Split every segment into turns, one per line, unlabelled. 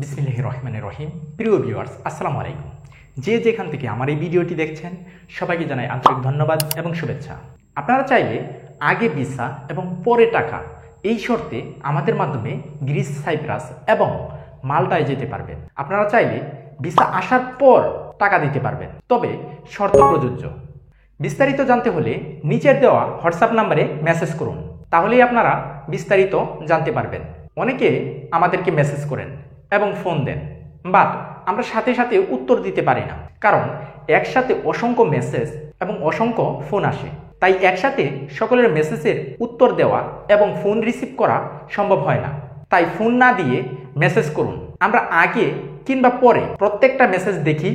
বিসমিল্লাহির রহমানির রহিম। প্রিয় ভিউয়ার্স, আসসালামু আলাইকুম। যে যেখান থেকে আমার এই ভিডিওটি দেখছেন সবাইকে জানাই আন্তরিক ধন্যবাদ এবং শুভেচ্ছা। আপনারা চাইলে আগে ভিসা এবং পরে টাকা এই শর্তে আমাদের মাধ্যমে গ্রিস, সাইপ্রাস এবং মাল্টায় যেতে পারবেন। আপনারা চাইলে ভিসা আসার পর টাকা দিতে পারবেন, তবে শর্ত প্রযোজ্য। বিস্তারিত জানতে হলে নিচের দেওয়া হোয়াটসঅ্যাপ নাম্বারে মেসেজ করুন, তাহলেই আপনারা বিস্তারিত জানতে পারবেন। অনেকে আমাদেরকে মেসেজ করেন এবং ফোন দেন, বাট আমরা সাথে সাথে উত্তর দিতে পারি না, কারণ একসাথে অসংখ্য মেসেজ এবং অসংখ্য ফোন আসে। তাই একসাথে সকলের মেসেজের উত্তর দেওয়া এবং ফোন রিসিভ করা সম্ভব হয় না। তাই ফোন না দিয়ে মেসেজ করুন। আমরা আগে কিংবা পরে প্রত্যেকটা মেসেজ দেখি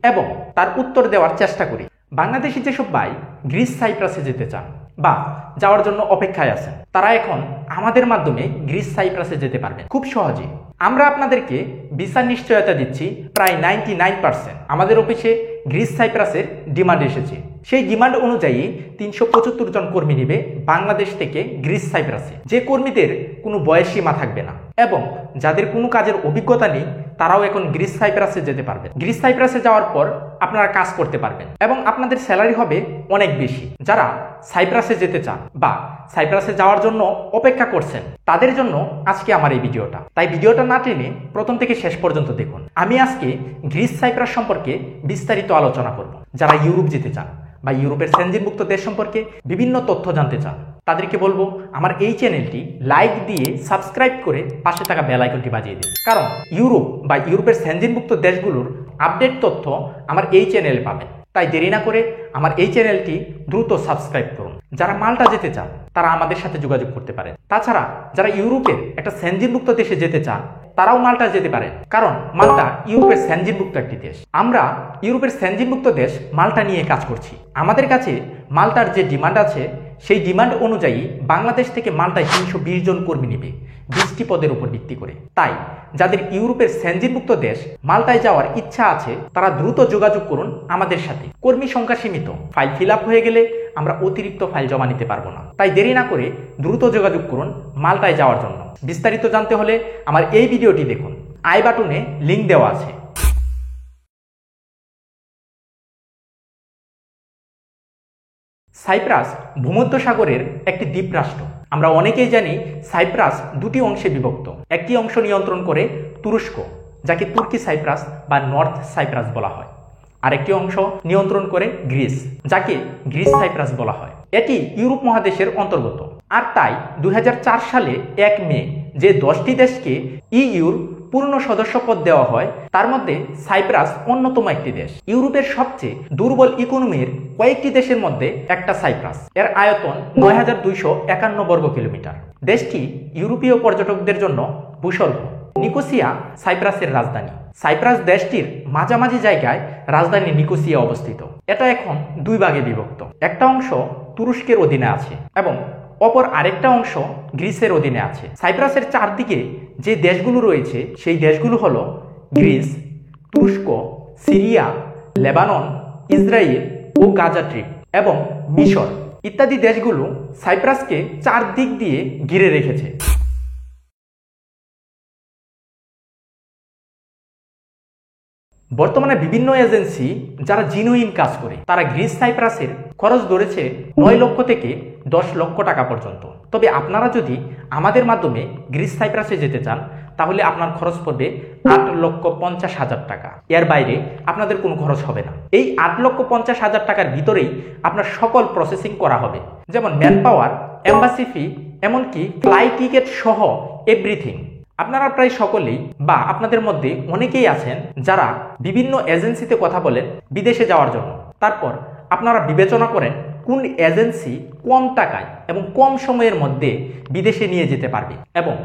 এবং তার উত্তর দেওয়ার চেষ্টা করি। বাংলাদেশি যেসব ভাই গ্রিস, সাইপ্রাসে যেতে চান বা যাওয়ার জন্য অপেক্ষায় আছেন, তারা এখন আমাদের মাধ্যমে গ্রিস, সাইপ্রাসে যেতে পারবেন খুব সহজে। আমরা আপনাদেরকে ভিসার নিশ্চয়তা দিচ্ছি প্রায় 99%। আমাদের অফিসে গ্রিস, সাইপ্রাসের ডিমান্ড এসেছে। সেই ডিমান্ড অনুযায়ী 375 জন কর্মী নেবে বাংলাদেশ থেকে গ্রিস, সাইপ্রাসে। যে কর্মীদের কোনো বয়স সীমা থাকবে না এবং যাদের কোনো কাজের অভিজ্ঞতা নেই, তারাও এখন গ্রিস, সাইপ্রাসে যেতে পারবেন। গ্রিস, সাইপ্রাসে যাওয়ার পর আপনারা কাজ করতে পারবেন এবং আপনাদের স্যালারি হবে অনেক বেশি। যারা সাইপ্রাসে যেতে চান বা সাইপ্রাসে যাওয়ার জন্য অপেক্ষা করছেন, তাদের জন্য আজকে আমার এই ভিডিওটা। তাই ভিডিওটা না টেনে প্রথম থেকে শেষ পর্যন্ত দেখুন। আমি আজকে গ্রিস, সাইপ্রাস সম্পর্কে বিস্তারিত আলোচনা করব। যারা ইউরোপ যেতে চান বা ইউরোপের সেনজেনভুক্ত দেশ সম্পর্কে বিভিন্ন তথ্য জানতে চান, তাদেরকে বলবো আমার এই চ্যানেলটি লাইক দিয়ে সাবস্ক্রাইব করে পাশে থাকা বেল আইকনটি বাজিয়ে দিন, কারণ ইউরোপ বা ইউরোপের সেনজেনভুক্ত দেশগুলোর আপডেট তথ্য আমার এই চ্যানেলে পাবেন। তাই দেরি না করে আমার এই চ্যানেলটি দ্রুত সাবস্ক্রাইব করুন। যারা মাল্টা যেতে চান তারা আমাদের সাথে যোগাযোগ করতে পারেন। তাছাড়া যারা ইউরোপের একটা সেনজেনভুক্ত দেশে যেতে চান, তারাও মাল্টা যেতে পারেন, কারণ মাল্টা ইউরোপের সেনজেনভুক্ত একটি দেশ। আমরা ইউরোপের সেনজেনভুক্ত দেশ মাল্টা নিয়ে কাজ করছি। আমাদের কাছে মাল্টার যে ডিমান্ড আছে, সেই ডিমান্ড অনুযায়ী বাংলাদেশ থেকে মাল্টায় 320 জন কর্মী নেবে 20টি পদের উপর ভিত্তি করে। তাই যাদের ইউরোপের সেনজেনভুক্ত দেশ মাল্টায় যাওয়ার ইচ্ছা আছে, তারা দ্রুত যোগাযোগ করুন আমাদের সাথে। কর্মী সংখ্যা সীমিত, ফাইল ফিল আপ হয়ে গেলে আমরা অতিরিক্ত ফাইল জমা নিতে পারবো না। তাই দেরি না করে দ্রুত যোগাযোগ করুন মাল্টায় যাওয়ার জন্য। বিস্তারিত জানতে হলে আমার এই ভিডিওটি দেখুন, আই বাটনে লিংক দেওয়া আছে। সাইপ্রাস ভূমধ্যসাগরের একটি দ্বীপ রাষ্ট্র। আমরা অনেকেই জানি সাইপ্রাস দুটি অংশে বিভক্ত। একটি অংশ নিয়ন্ত্রণ করে তুরস্ক, যাকে তুর্কি সাইপ্রাস বা নর্থ সাইপ্রাস বলা হয়। আরেকটি অংশ নিয়ন্ত্রণ করে গ্রিস, যাকে গ্রিস সাইপ্রাস বলা হয়। এটি ইউরোপ মহাদেশের অন্তর্গত। আর তাই 2004 সালে 1 মে যে 10টি দেশকে ইইউর পূর্ণ সদস্যপদ দেওয়া হয়, তার মধ্যে সাইপ্রাস অন্যতম একটি দেশ। ইউরোপের সবচেয়ে দুর্বল ইকোনমির কয়েকটি দেশের মধ্যে একটা সাইপ্রাস। এর আয়তন 9251 বর্গ কিলোমিটার। দেশটি ইউরোপীয় পর্যটকদের জন্য ভূস্বর্গ। নিকোসিয়া সাইপ্রাসের রাজধানী। সাইপ্রাস দেশটির মাঝামাঝি জায়গায় রাজধানী নিকোসিয়া অবস্থিত। এটা এখন দুই ভাগে বিভক্ত। একটা অংশ তুরস্কের অধীনে আছে এবং অপর আরেকটা অংশ গ্রিসের অধীনে আছে। সাইপ্রাসের চারদিকে যে দেশগুলো রয়েছে, সেই দেশগুলো হলো গ্রিস, তুরস্ক, সিরিয়া, লেবানন, ইসরায়েল ও গাজা স্ট্রিপ এবং মিশর ইত্যাদি দেশগুলো সাইপ্রাসকে চারদিক দিয়ে ঘিরে রেখেছে। বর্তমানে বিভিন্ন এজেন্সি যারা জিনুইন কাজ করে, তারা গ্রিস, সাইপ্রাসের খরচ ধরেছে 9 লক্ষ থেকে 10 লক্ষ টাকা পর্যন্ত। তবে আপনারা যদি আমাদের মাধ্যমে গ্রিস, সাইপ্রাসে যেতে চান, তাহলে আপনার খরচ পড়বে 8,50,000 টাকা। এর বাইরে আপনাদের কোনো খরচ হবে না। এই 8,50,000 টাকার ভিতরেই আপনার সকল প্রসেসিং করা হবে, যেমন ম্যান পাওয়ার, এম্বাসি ফি, এমনকি ফ্লাইট টিকিট সহ এভরিথিং। আপনারা প্রায় সকলেই বা আপনাদের মধ্যে অনেকেই আছেন যারা বিভিন্ন এজেন্সিতে কথা বলেন বিদেশে যাওয়ার জন্য। তারপর আপনারা বিবেচনা করেন কোন এজেন্সি কম টাকায় এবং কম সময়ের মধ্যে বিদেশে নিয়ে যেতে পারবে, এবং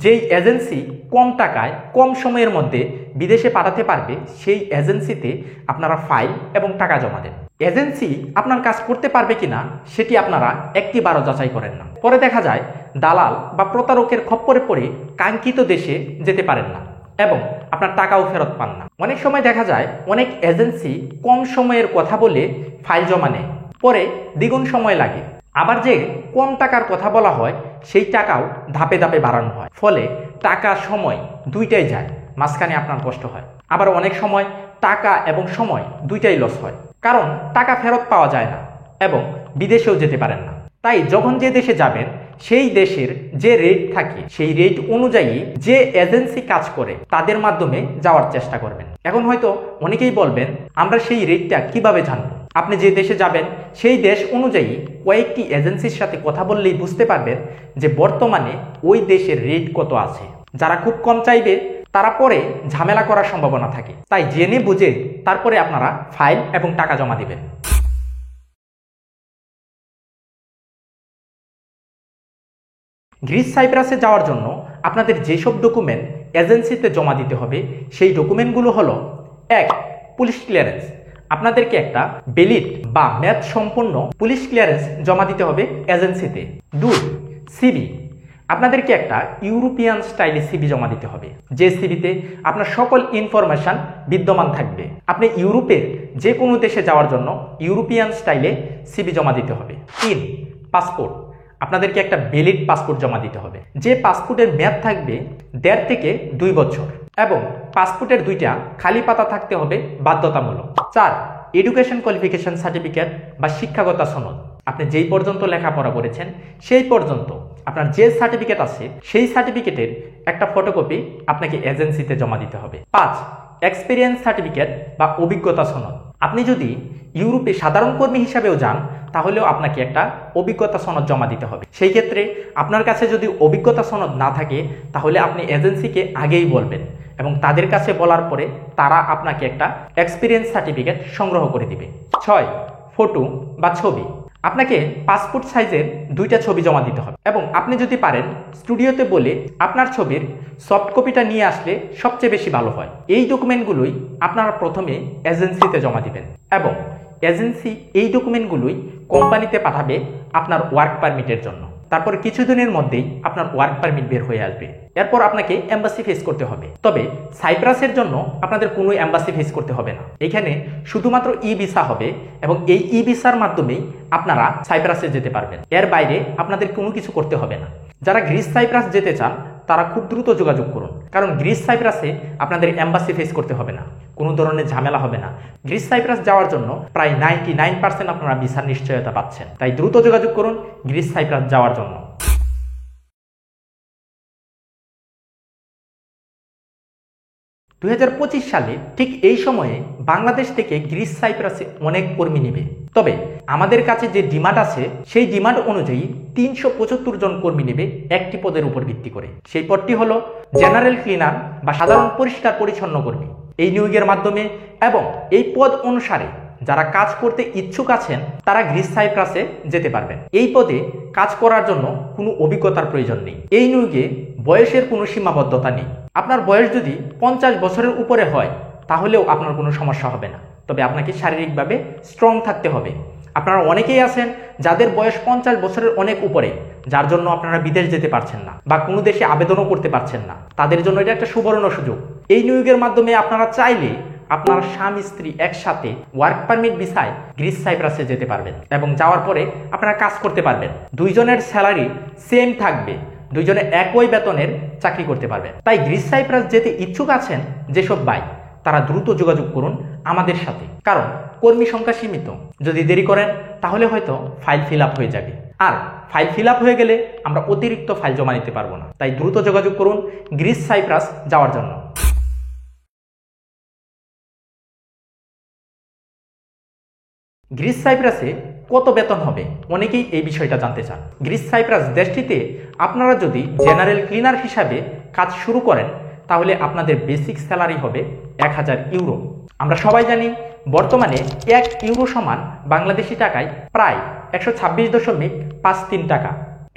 যেই এজেন্সি কম টাকায় কম সময়ের মধ্যে বিদেশে পাঠাতে পারবে, সেই এজেন্সিতে আপনারা ফাইল এবং টাকা জমা দেন। এজেন্সি আপনার কাজ করতে পারবে কিনা সেটি আপনারা একটিবারও যাচাই করেন না। পরে দেখা যায় দালাল বা প্রতারকের খপ্পরে পড়ে কাঙ্ক্ষিত দেশে যেতে পারেন না এবং আপনার টাকাও ফেরত পান না। অনেক সময় দেখা যায় অনেক এজেন্সি কম সময়ের কথা বলে ফাইল জমা নেয়, পরে দ্বিগুণ সময় লাগে। আবার যে কম টাকার কথা বলা হয়, সেই টাকাও ধাপে ধাপে বাড়ানো হয়, ফলে টাকা সময় দুইটাই যায়। মাঝখানে আপনার কষ্ট হয়। আবার অনেক সময় টাকা এবং সময় দুইটাই লস হয়, কারণ টাকা ফেরত পাওয়া যায় না এবং বিদেশেও যেতে পারেন না। তাই যখন যে দেশে যাবেন সেই দেশের যে রেট থাকে সেই রেট অনুযায়ী যে এজেন্সি কাজ করে তাদের মাধ্যমে যাওয়ার চেষ্টা করবেন। এখন হয়তো অনেকেই বলবেন, আমরা সেই রেটটা কিভাবে জানবো? আপনি যে দেশে যাবেন সেই দেশ অনুযায়ী কয়েকটি এজেন্সির সাথে কথা বললেই বুঝতে পারবেন যে বর্তমানে ওই দেশের রেট কত আছে। যারা খুব কম চাইবে তারা পরে ঝামেলা করার সম্ভাবনা থাকে। তাই জেনে বুঝে তারপরে আপনারা ফাইল এবং টাকা জমা দিবেন। গ্রিস সাইপ্রাসে যাওয়ার জন্য আপনাদের যেসব ডকুমেন্ট এজেন্সিতে জমা দিতে হবে সেই ডকুমেন্টগুলো হলো: 1. Police clearance. আপনাদেরকে একটা ভ্যালিড বা মেয়াদ সম্পন্ন পুলিশ ক্লিয়ারেন্স জমা দিতে হবে এজেন্সিতে। 2. সিভি। আপনাদেরকে একটা ইউরোপিয়ান স্টাইলে সিভি জমা দিতে হবে, যে সিভিতে আপনার সকল ইনফরমেশন বিদ্যমান থাকবে। আপনি ইউরোপের যে কোনো দেশে যাওয়ার জন্য ইউরোপিয়ান স্টাইলে সিভি জমা দিতে হবে। 3. পাসপোর্ট। আপনাদেরকে একটা ভ্যালিড পাসপোর্ট জমা দিতে হবে, যে পাসপোর্টের মেয়াদ থাকবে 1.5 থেকে 2 বছর এবং পাসপোর্টের 2টা খালি পাতা থাকতে হবে বাধ্যতামূলক। 4. এডুকেশন কোয়ালিফিকেশন সার্টিফিকেট বা শিক্ষাগত সনদ। আপনি যেই পর্যন্ত লেখাপড়া করেছেন সেই পর্যন্ত আপনার যে সার্টিফিকেট আছে সেই সার্টিফিকেটের একটা ফটোকপি আপনাকে এজেন্সিতে জমা দিতে হবে। 5. এক্সপিরিয়েন্স সার্টিফিকেট বা অভিজ্ঞতা সনদ। আপনি যদি ইউরোপে সাধারণ কর্মী হিসাবেও যান তাহলেও আপনাকে একটা অভিজ্ঞতা সনদ জমা দিতে হবে। সেই ক্ষেত্রে আপনার কাছে যদি অভিজ্ঞতা সনদ না থাকে তাহলে আপনি এজেন্সিকে আগেই বলবেন এবং তাদের কাছে বলার পরে তারা আপনাকে একটা এক্সপিরিয়েন্স সার্টিফিকেট সংগ্রহ করে দিবে। 6. ফটো বা ছবি। আপনাকে পাসপোর্ট সাইজের 2টা ছবি জমা দিতে হবে এবং আপনি যদি পারেন স্টুডিওতে বলে আপনার ছবির সফট কপিটা নিয়ে আসলে সবচেয়ে বেশি ভালো হয়। এই ডকুমেন্টগুলোই আপনারা প্রথমে এজেন্সিতে জমা দিবেন এবং এজেন্সি এই ডকুমেন্টগুলোই কোম্পানিতে পাঠাবে আপনার ওয়ার্ক পারমিটের জন্য। তারপর কিছুদিনের মধ্যেই আপনার ওয়ার্ক পারমিট বের হয়ে আসবে। এরপর আপনাকে এম্বাসি ফেস করতে হবে। তবে সাইপ্রাসের জন্য আপনাদের কোনো এম্বাসি ফেস করতে হবে না। এখানে শুধুমাত্র ই ভিসা হবে এবং এই ই ভিসার মাধ্যমেই আপনারা সাইপ্রাসে যেতে পারবেন। এর বাইরে আপনাদের কোনো কিছু করতে হবে না। যারা গ্রিস সাইপ্রাস যেতে চান তারা খুব দ্রুত যোগাযোগ করুন, কারণ গ্রিস সাইপ্রাসে আপনাদের এম্বাসি ফেস করতে হবে না, কোনো ধরনের ঝামেলা হবে না। গ্রিস সাইপ্রাস যাওয়ার জন্য প্রায় 99% আপনারা ভিসার নিশ্চয়তা পাচ্ছেন। তাই দ্রুত যোগাযোগ করুন গ্রিস সাইপ্রাস যাওয়ার জন্য। 2025 সালে ঠিক এই সময়ে বাংলাদেশ থেকে গ্রিস সাইপ্রাসে অনেক কর্মী নেবে। তবে আমাদের কাছে যে ডিমান্ড আছে সেই ডিমান্ড অনুযায়ী 375 জন কর্মী নেবে একটি পদের উপর ভিত্তি করে। সেই পদটি হলো জেনারেল ক্লিনার বা সাধারণ পরিষ্কার পরিচ্ছন্ন কর্মী। এই নিয়োগের মাধ্যমে এবং এই পদ অনুসারে যারা কাজ করতে ইচ্ছুক আছেন তারা গ্রিস সাইপ্রাসে যেতে পারবেন। এই পদে কাজ করার জন্য কোনো অভিজ্ঞতার প্রয়োজন নেই। এই নিয়োগে বয়সের কোনো সীমাবদ্ধতা নেই। আপনার বয়স যদি 50 বছরের উপরে হয় তাহলেও আপনার কোনো সমস্যা হবে না, তবে আপনাকে শারীরিকভাবে স্ট্রং থাকতে হবে। আপনারা অনেকেই আছেন যাদের বয়স 50 বছরের অনেক উপরে, যার জন্য আপনারা বিদেশ যেতে পারছেন না বা কোনো দেশে আবেদনও করতে পারছেন না। তাদের জন্য এটা একটা সুবর্ণ সুযোগ। এই নিয়োগের মাধ্যমে আপনারা চাইলে আপনার স্বামী স্ত্রী একসাথে ওয়ার্ক পারমিট ভিসায় গ্রিস সাইপ্রাসে যেতে পারবেন এবং যাওয়ার পরে আপনারা কাজ করতে পারবেন। দুইজনের স্যালারি সেম থাকবে, দুইজনে একই বেতনের চাকরি করতে পারবেন। তাই গ্রিস সাইপ্রাস যেতে ইচ্ছুক আছেন যেসব ভাই, তারা দ্রুত যোগাযোগ করুন আমাদের সাথে, কারণ কর্মী সংখ্যা সীমিত। যদি দেরি করেন তাহলে হয়তো ফাইল ফিল আপ হয়ে যাবে, আর ফাইল ফিল আপ হয়ে গেলে আমরা অতিরিক্ত ফাইল জমা নিতে পারবো না। তাই দ্রুত যোগাযোগ করুন গ্রিস সাইপ্রাস যাওয়ার জন্য। গ্রিস সাইপ্রাসে কত বেতন হবে অনেকেই এই বিষয়টা জানতে চান। গ্রিস সাইপ্রাস দেশটিতে আপনারা যদি জেনারেল ক্লিনার হিসাবে কাজ শুরু করেন তাহলে আপনাদের বেসিক স্যালারি হবে 1000 ইউরো। আমরা সবাই জানি বর্তমানে 1 ইউরো সমান বাংলাদেশি টাকায় প্রায় 126.53 টাকা।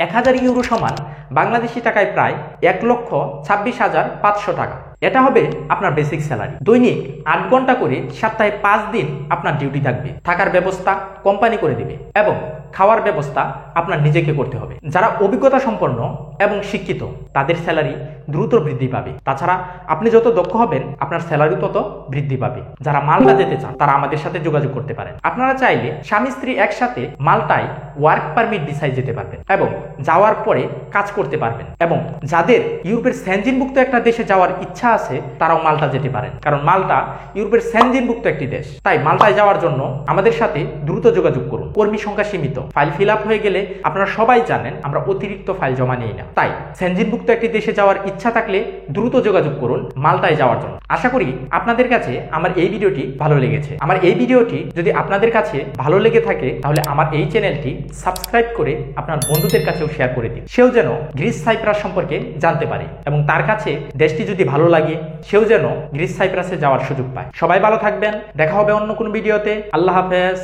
1000 ইউরো সমান বাংলাদেশি টাকায় প্রায় 1,26,500 টাকা। এটা হবে আপনার বেসিক স্যালারি। দৈনিক 8 ঘন্টা করে সপ্তাহে 5 দিন আপনার ডিউটি থাকবে। থাকার ব্যবস্থা কোম্পানি করে দিবে এবং খাওয়ার ব্যবস্থা আপনার নিজেকে করতে হবে। যারা অভিজ্ঞতা সম্পন্ন এবং শিক্ষিত তাদের স্যালারি দ্রুত বৃদ্ধি পাবে। তাছাড়া আপনি যত দক্ষ হবেন আপনার স্যালারি তত বৃদ্ধি পাবে। যারা মাল্টা যেতে চান তারা আমাদের সাথে যোগাযোগ করতে পারেন। আপনারা চাইলে স্বামী স্ত্রী একসাথে মাল্টায় ওয়ার্ক পারমিট ভিসায় যেতে পারবেন এবং যাওয়ার পরে কাজ করতে পারবেন। এবং যাদের ইউরোপের সেনজেনভুক্ত একটা দেশে যাওয়ার ইচ্ছা আছে তারাও মাল্টা যেতে পারেন, কারণ মাল্টা ইউরোপের সেনজেনভুক্ত একটি দেশ। তাই মাল্টায় যাওয়ার জন্য আমাদের সাথে দ্রুত যোগাযোগ করুন। কর্মী সংখ্যা সীমিত, ফাইল ফিল আপ হয়ে গেলে আপনারা সবাই জানেন আমরা অতিরিক্ত ফাইল জমা নিই না। তাই সেনজেনভুক্ত একটি দেশে যাওয়ার ইচ্ছা থাকলে দ্রুত যোগাযোগ করুন মাল্টায় যাওয়ার জন্য। আশা করি আপনাদের কাছে আমার এই ভিডিওটি ভালো লেগেছে। আমার এই ভিডিওটি যদি আপনাদের কাছে ভালো লেগে থাকে তাহলে আমার এই চ্যানেলটি সাবস্ক্রাইব করে আপনার বন্ধুদের কাছেও শেয়ার করে দিন। সেও যেন গ্রিস সাইপ্রাস সম্পর্কে জানতে পারে এবং তার কাছে দেশটি যদি ভালো লাগে সেও যেন গ্রিস সাইপ্রাসে যাওয়ার সুযোগ পায়। সবাই ভালো থাকবেন, দেখা হবে অন্য কোনো ভিডিওতে। আল্লাহ হাফেজ।